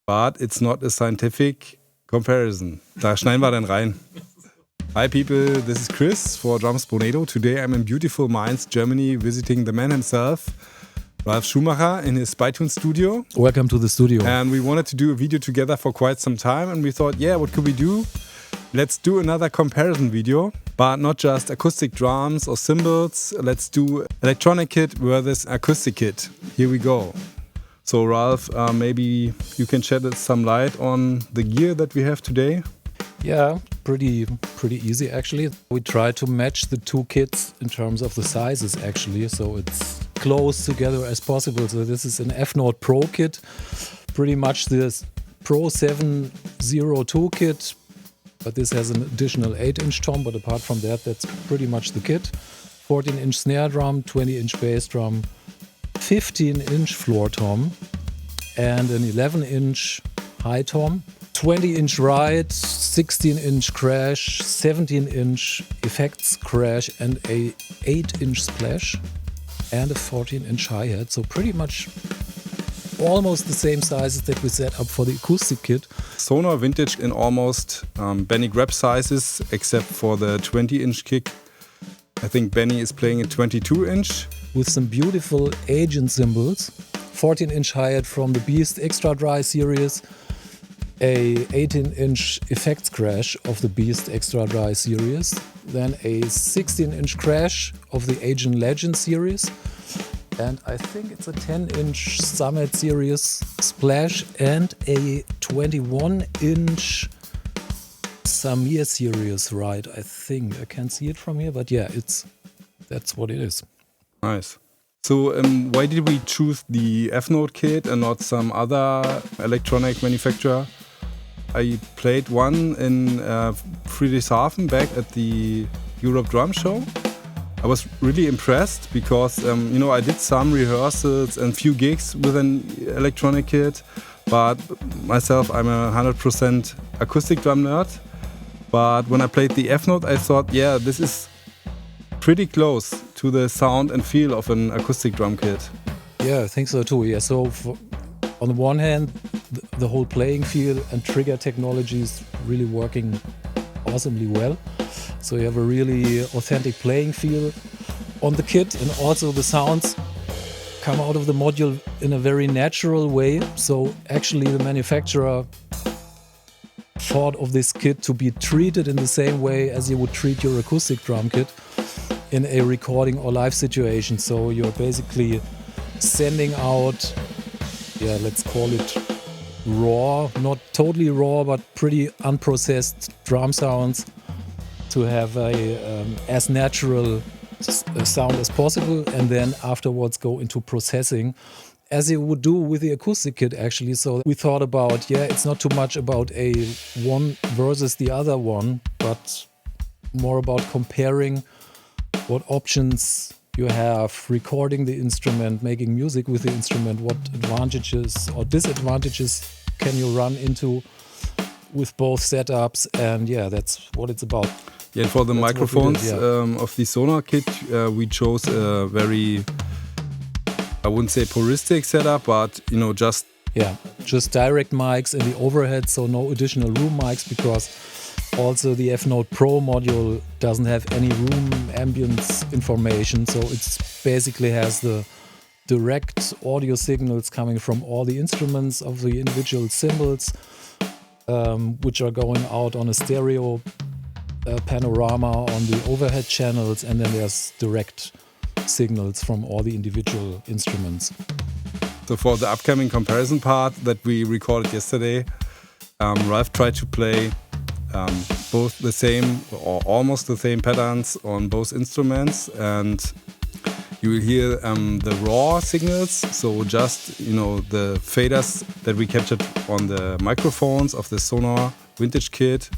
but it's not a scientific comparison. Da schneiden wir dann rein. Hi people, this is Chris for Drums Bonedo. Today I'm in beautiful Mainz, Germany, visiting the man himself, Ralf Schumacher, in his Spytune studio. Welcome to the studio. And we wanted to do a video together for quite some time, and we thought, yeah, what could we do? Let's do another comparison video, but not just acoustic drums or cymbals. Let's do electronic kit versus acoustic kit. Here we go. So Ralf, maybe you can shed some light on the gear that we have today. Yeah, pretty easy actually. We try to match the two kits in terms of the sizes actually, so it's close together as possible. So this is an Efnote Pro kit, pretty much this Pro 702 kit, but this has an additional 8-inch tom, but apart from that, that's pretty much the kit. 14-inch snare drum, 20-inch bass drum, 15-inch floor tom, and an 11-inch high tom. 20-inch ride, 16-inch crash, 17-inch effects crash, and a 8-inch splash, and a 14-inch hi-hat. So pretty much almost the same sizes that we set up for the acoustic kit. Sonor Vintage in almost Benny grab sizes, except for the 20-inch kick. I think Benny is playing a 22-inch. With some beautiful agent cymbals. 14-inch hi-hat from the Beast Extra Dry series. A 18-inch effects crash of the Beast Extra Dry series, then a 16-inch crash of the Agent Legend series, and I think it's a 10-inch Summit series splash and a 21-inch Samir series ride. I think I can't see it from here, but yeah, that's what it is. Nice. So why did we choose the Efnote kit and not some other electronic manufacturer? I played one in Friedrichshafen back at the Europe Drum Show. I was really impressed because I did some rehearsals and few gigs with an electronic kit, but myself I'm a 100% acoustic drum nerd. But when I played the Efnote, I thought, yeah, this is pretty close to the sound and feel of an acoustic drum kit. Yeah, I think so too. Yeah, so on the one hand, the whole playing feel and trigger technology is really working awesomely well. So you have a really authentic playing feel on the kit, and also the sounds come out of the module in a very natural way. So actually the manufacturer thought of this kit to be treated in the same way as you would treat your acoustic drum kit in a recording or live situation. So you're basically sending out, yeah, let's call it raw, not totally raw, but pretty unprocessed drum sounds to have as natural sound as possible, and then afterwards go into processing as you would do with the acoustic kit actually. So we thought about, yeah, it's not too much about a one versus the other one, but more about comparing what options you have, recording the instrument, making music with the instrument, what advantages or disadvantages can you run into with both setups, and yeah, that's what it's about. Yeah, and for the microphones of the Sonor kit, we chose a very, I wouldn't say puristic setup, but just direct mics in the overhead, so no additional room mics, because also the Efnote Pro module doesn't have any room ambience information, so it basically has the direct audio signals coming from all the instruments of the individual cymbals, which are going out on a stereo panorama on the overhead channels, and then there's direct signals from all the individual instruments. So for the upcoming comparison part that we recorded yesterday, Ralf tried to play both the same or almost the same patterns on both instruments, and you will hear the raw signals, so just the faders that we captured on the microphones of the Sonor Vintage kit,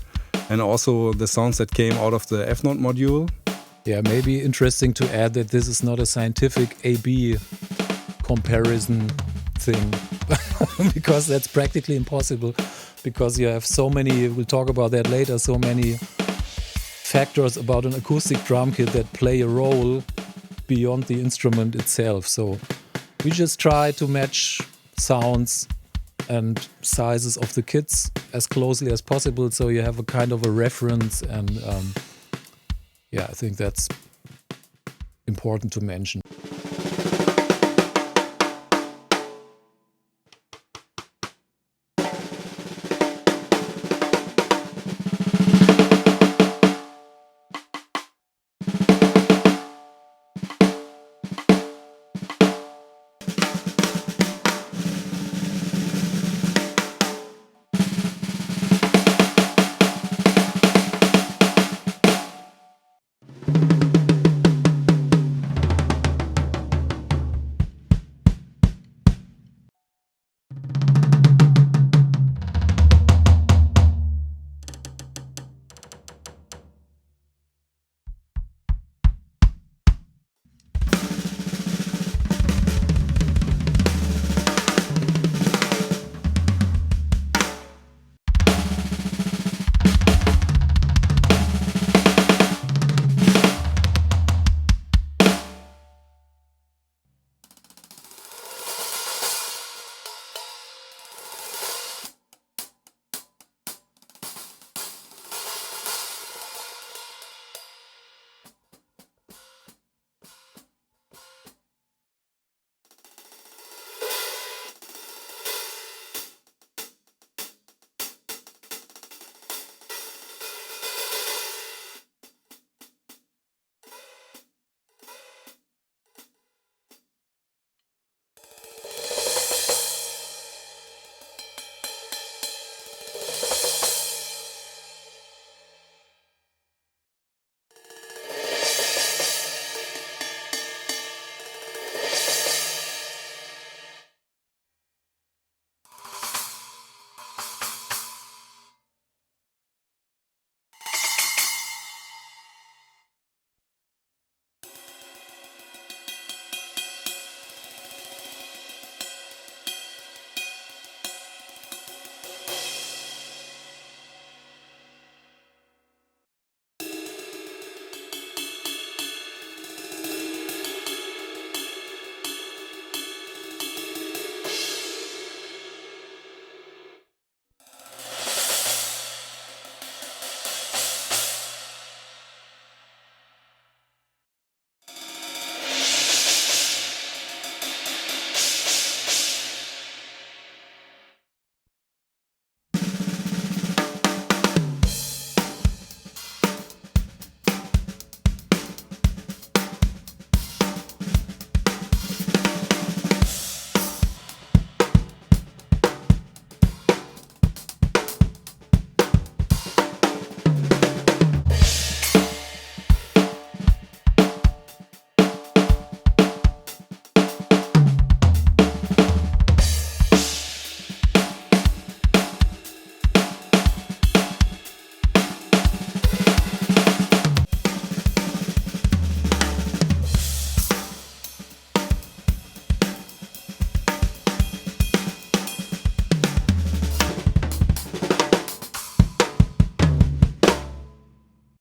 and also the sounds that came out of the Efnote module. Yeah, maybe interesting to add that this is not a scientific A/B comparison thing, because that's practically impossible, because you have so many, we'll talk about that later, so many factors about an acoustic drum kit that play a role beyond the instrument itself. So we just try to match sounds and sizes of the kits as closely as possible, so you have a kind of a reference. And yeah, I think that's important to mention.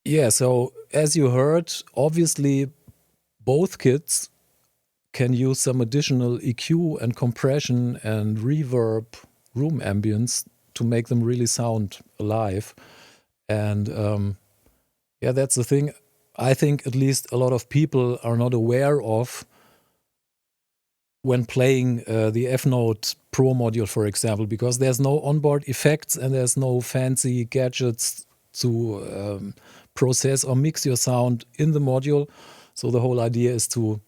Yeah, so as you heard, obviously both kits can use some additional EQ and compression and reverb, room ambience to make them really sound alive. And yeah, that's the thing. I think at least a lot of people are not aware of when playing the Efnote Pro module, for example, because there's no onboard effects and there's no fancy gadgets to process or mix your sound in the module. So the whole idea is to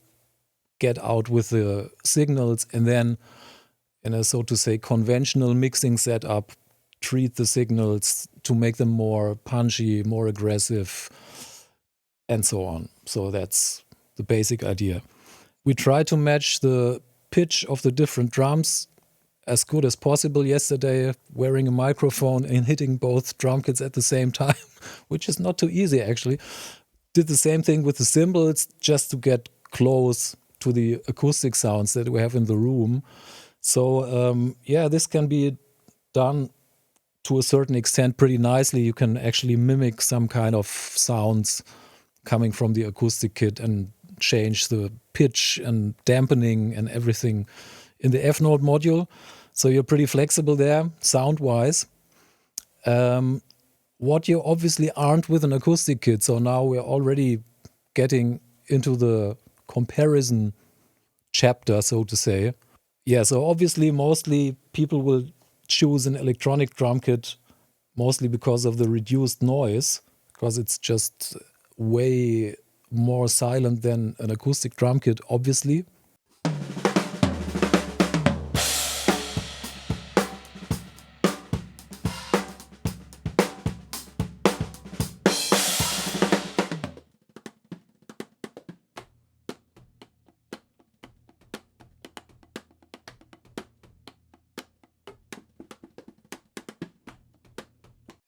get out with the signals and then, in a so to say conventional mixing setup, treat the signals to make them more punchy, more aggressive, and so on. So that's the basic idea. We try to match the pitch of the different drums as good as possible yesterday, wearing a microphone and hitting both drum kits at the same time, which is not too easy actually. Did the same thing with the cymbals just to get close to the acoustic sounds that we have in the room. So yeah, this can be done to a certain extent pretty nicely. You can actually mimic some kind of sounds coming from the acoustic kit and change the pitch and dampening and everything in the Efnote module. So you're pretty flexible there, sound-wise. What you obviously aren't with an acoustic kit. So now we're already getting into the comparison chapter, so to say. Yeah, so obviously mostly people will choose an electronic drum kit mostly because of the reduced noise, because it's just way more silent than an acoustic drum kit, obviously.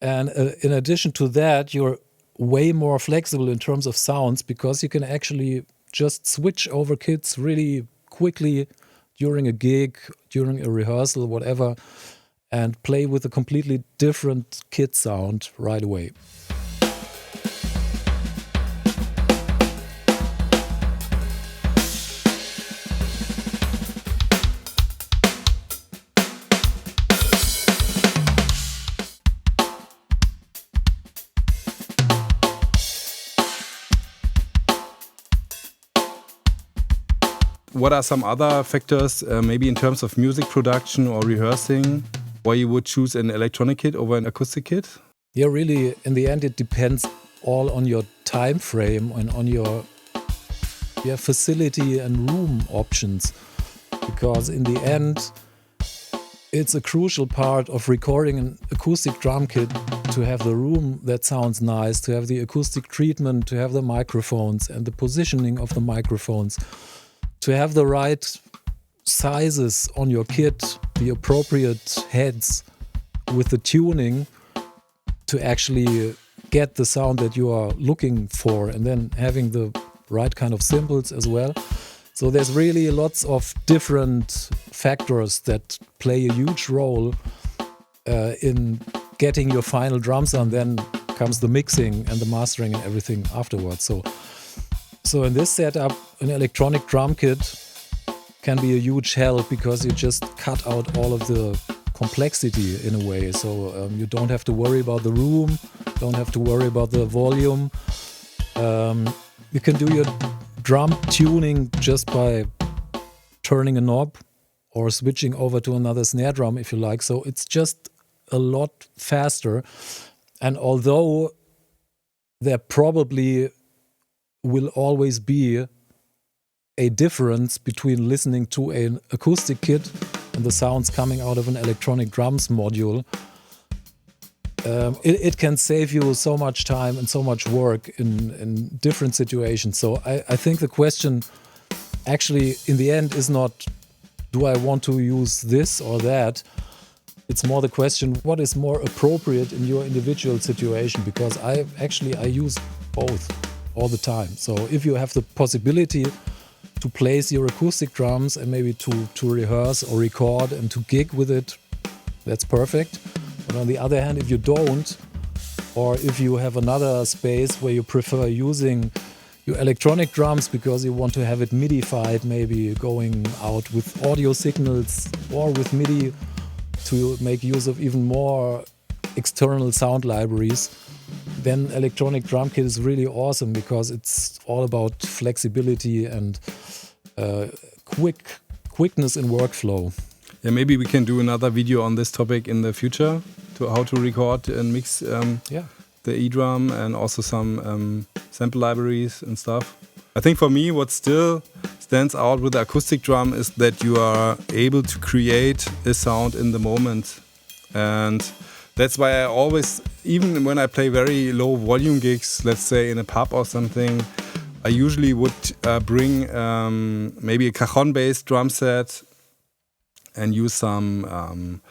And in addition to that, you're way more flexible in terms of sounds because you can actually just switch over kits really quickly during a gig, during a rehearsal, whatever, and play with a completely different kit sound right away. What are some other factors, maybe in terms of music production or rehearsing, why you would choose an electronic kit over an acoustic kit? Yeah, really, in the end, it depends all on your time frame and on your facility and room options. Because in the end, it's a crucial part of recording an acoustic drum kit to have the room that sounds nice, to have the acoustic treatment, to have the microphones and the positioning of the microphones, to have the right sizes on your kit, the appropriate heads with the tuning to actually get the sound that you are looking for, and then having the right kind of cymbals as well. So there's really lots of different factors that play a huge role in getting your final drum sound. Then comes the mixing and the mastering and everything afterwards. So in this setup, an electronic drum kit can be a huge help because you just cut out all of the complexity in a way. So you don't have to worry about the room, don't have to worry about the volume. You can do your drum tuning just by turning a knob or switching over to another snare drum if you like. So it's just a lot faster. And although there probably will always be a difference between listening to an acoustic kit and the sounds coming out of an electronic drums module, it can save you so much time and so much work in different situations. So I think the question actually in the end is not, do I want to use this or that? It's more the question, what is more appropriate in your individual situation? Because I use both all the time. So if you have the possibility to place your acoustic drums and maybe to rehearse or record and to gig with it, that's perfect. But on the other hand, if you don't, or if you have another space where you prefer using your electronic drums because you want to have it MIDified, maybe going out with audio signals or with MIDI to make use of even more external sound libraries, then electronic drum kit is really awesome because it's all about flexibility and quickness in workflow. Yeah, maybe we can do another video on this topic in the future, to how to record and mix the eDrum and also some sample libraries and stuff. I think for me what still stands out with the acoustic drum is that you are able to create a sound in the moment. And that's why I always, even when I play very low volume gigs, let's say in a pub or something, I usually would bring maybe a cajon-based drum set and use some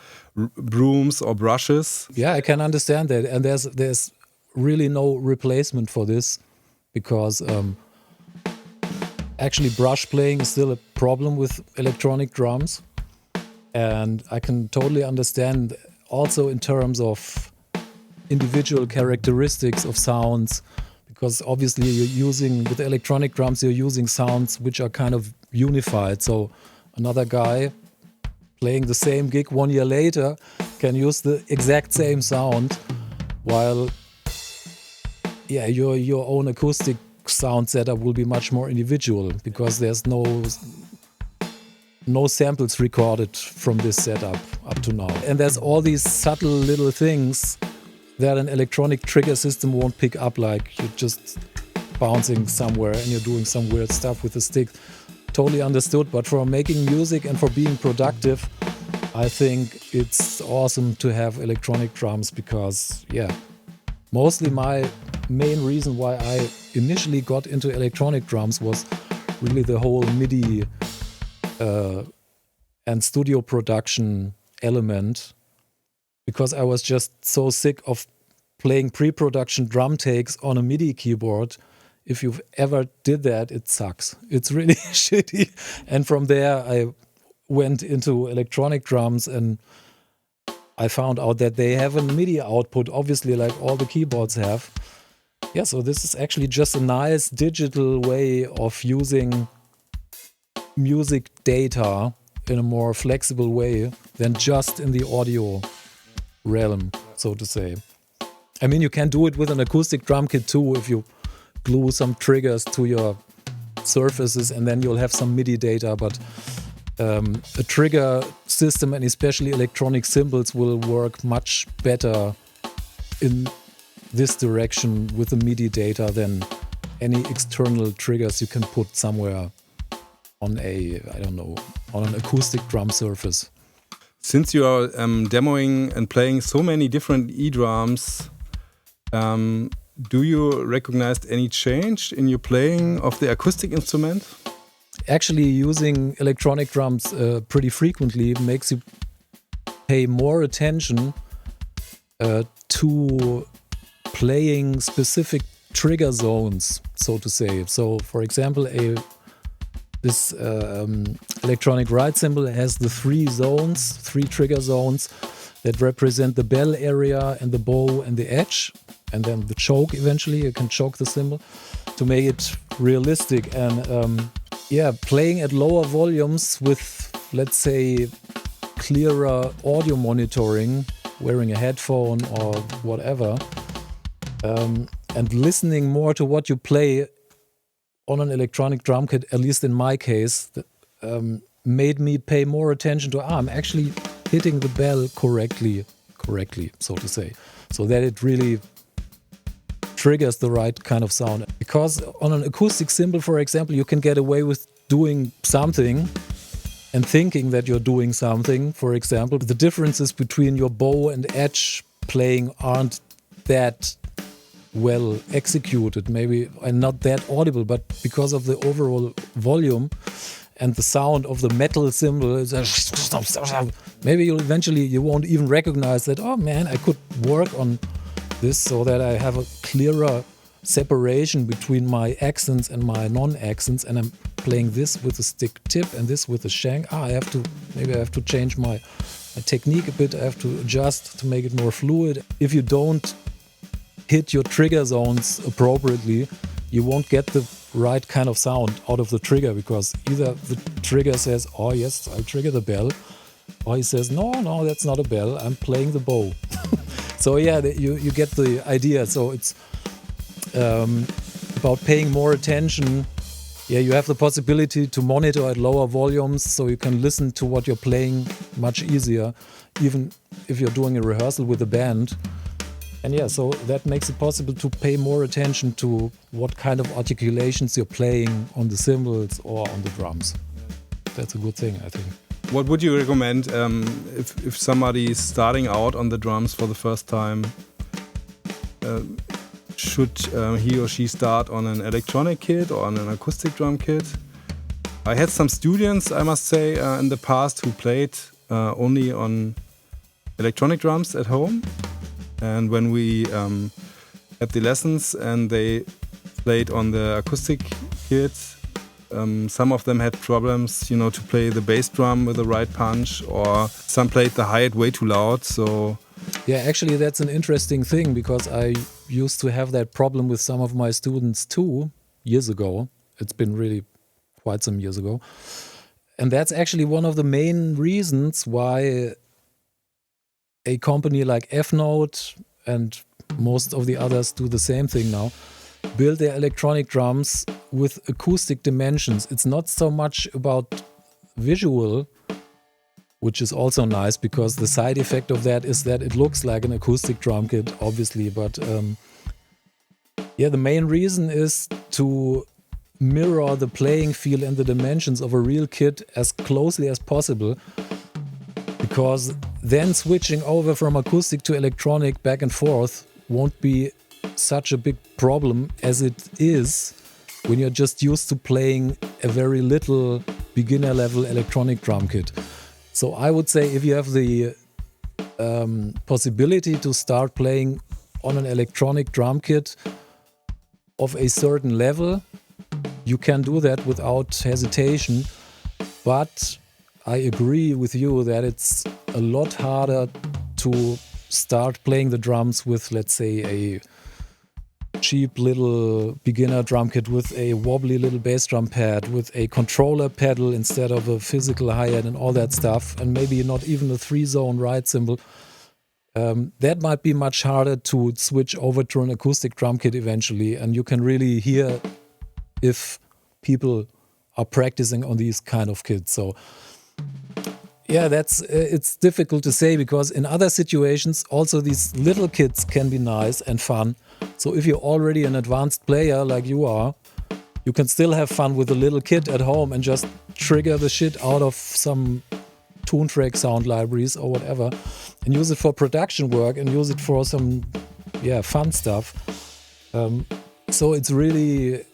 brooms or brushes. Yeah, I can understand that. And there's really no replacement for this because actually brush playing is still a problem with electronic drums. And I can totally understand also in terms of individual characteristics of sounds, because obviously you're using, with electronic drums, you're using sounds which are kind of unified. So another guy playing the same gig 1 year later can use the exact same sound, while your own acoustic sound setup will be much more individual because there's no samples recorded from this setup up to now. And there's all these subtle little things that an electronic trigger system won't pick up, like you're just bouncing somewhere and you're doing some weird stuff with the stick. Totally understood, but for making music and for being productive, I think it's awesome to have electronic drums because, mostly my main reason why I initially got into electronic drums was really the whole MIDI and studio production element, because I was just so sick of playing pre-production drum takes on a MIDI keyboard. If you've ever did that, it sucks. It's really shitty. And from there, I went into electronic drums and I found out that they have a MIDI output, obviously, like all the keyboards have. Yeah, so this is actually just a nice digital way of using music data in a more flexible way than just in the audio realm, so to say. I mean, you can do it with an acoustic drum kit too, if you glue some triggers to your surfaces and then you'll have some MIDI data, but a trigger system and especially electronic cymbals will work much better in this direction with the MIDI data than any external triggers you can put somewhere on on an acoustic drum surface. Since you are demoing and playing so many different E-drums, do you recognize any change in your playing of the acoustic instrument? Actually, using electronic drums pretty frequently makes you pay more attention to playing specific trigger zones, so to say. So, for example, this electronic ride cymbal has the three trigger zones that represent the bell area and the bow and the edge, and then the choke. Eventually you can choke the cymbal to make it realistic. And playing at lower volumes with, let's say, clearer audio monitoring, wearing a headphone or whatever, and listening more to what you play on an electronic drum kit, at least in my case, made me pay more attention to, I'm actually hitting the bell correctly, so to say, so that it really triggers the right kind of sound. Because on an acoustic cymbal, for example, you can get away with doing something and thinking that you're doing something. For example, the differences between your bow and edge playing aren't that well executed, maybe, and not that audible, but because of the overall volume and the sound of the metal cymbal, maybe you won't even recognize that, oh man, I could work on this so that I have a clearer separation between my accents and my non-accents, and I'm playing this with a stick tip and this with a shank. I have to change my technique a bit. I have to adjust to make it more fluid. If you don't hit your trigger zones appropriately, you won't get the right kind of sound out of the trigger, because either the trigger says, oh yes, I'll trigger the bell, or he says, no, that's not a bell, I'm playing the bow. So yeah, you get the idea. So it's about paying more attention. Yeah, you have the possibility to monitor at lower volumes, so you can listen to what you're playing much easier, even if you're doing a rehearsal with a band. And yeah, so that makes it possible to pay more attention to what kind of articulations you're playing on the cymbals or on the drums. That's a good thing, I think. What would you recommend if somebody is starting out on the drums for the first time? Should he or she start on an electronic kit or on an acoustic drum kit? I had some students, I must say, in the past who played only on electronic drums at home. And when we had the lessons and they played on the acoustic kit, some of them had problems, to play the bass drum with the right punch, or some played the hi-hat way too loud. So yeah, actually that's an interesting thing, because I used to have that problem with some of my students too, years ago. It's been really quite some years ago. And that's actually one of the main reasons why a company like Efnote and most of the others do the same thing now, build their electronic drums with acoustic dimensions. It's not so much about visual, which is also nice because the side effect of that is that it looks like an acoustic drum kit, obviously. But the main reason is to mirror the playing feel and the dimensions of a real kit as closely as possible, because then switching over from acoustic to electronic back and forth won't be such a big problem as it is when you're just used to playing a very little beginner level electronic drum kit. So I would say if you have the possibility to start playing on an electronic drum kit of a certain level, you can do that without hesitation. But I agree with you that it's a lot harder to start playing the drums with, let's say, a cheap little beginner drum kit with a wobbly little bass drum pad, with a controller pedal instead of a physical hi-hat and all that stuff, and maybe not even a 3-zone ride cymbal. That might be much harder to switch over to an acoustic drum kit eventually, and you can really hear if people are practicing on these kind of kits. So yeah, it's difficult to say, because in other situations also these little kits can be nice and fun. So if you're already an advanced player like you are, you can still have fun with a little kit at home and just trigger the shit out of some Toontrack sound libraries or whatever and use it for production work and use it for some fun stuff. So it's really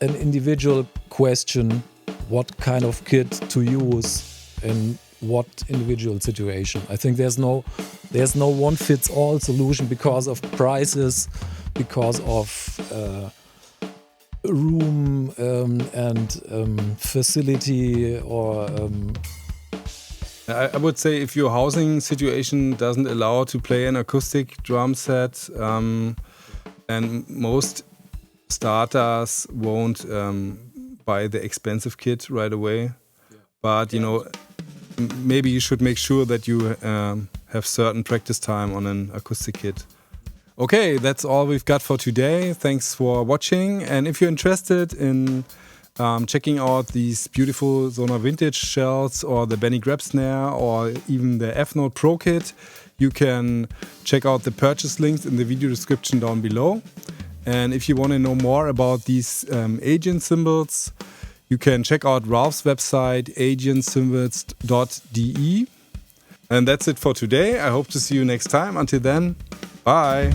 an individual question what kind of kit to use in what individual situation. I think there's no one fits all solution because of prices, because of room and facility, or I would say if your housing situation doesn't allow to play an acoustic drum set, and most starters won't buy the expensive kit right away, but maybe you should make sure that you have certain practice time on an acoustic kit. Okay, that's all we've got for today. Thanks for watching. And if you're interested in checking out these beautiful Sonor Vintage shells or the Benny Grab snare or even the Efnote Pro kit, you can check out the purchase links in the video description down below. And if you want to know more about these agent cymbals, you can check out Ralf's website, agentcymbals.de. And that's it for today. I hope to see you next time. Until then, bye.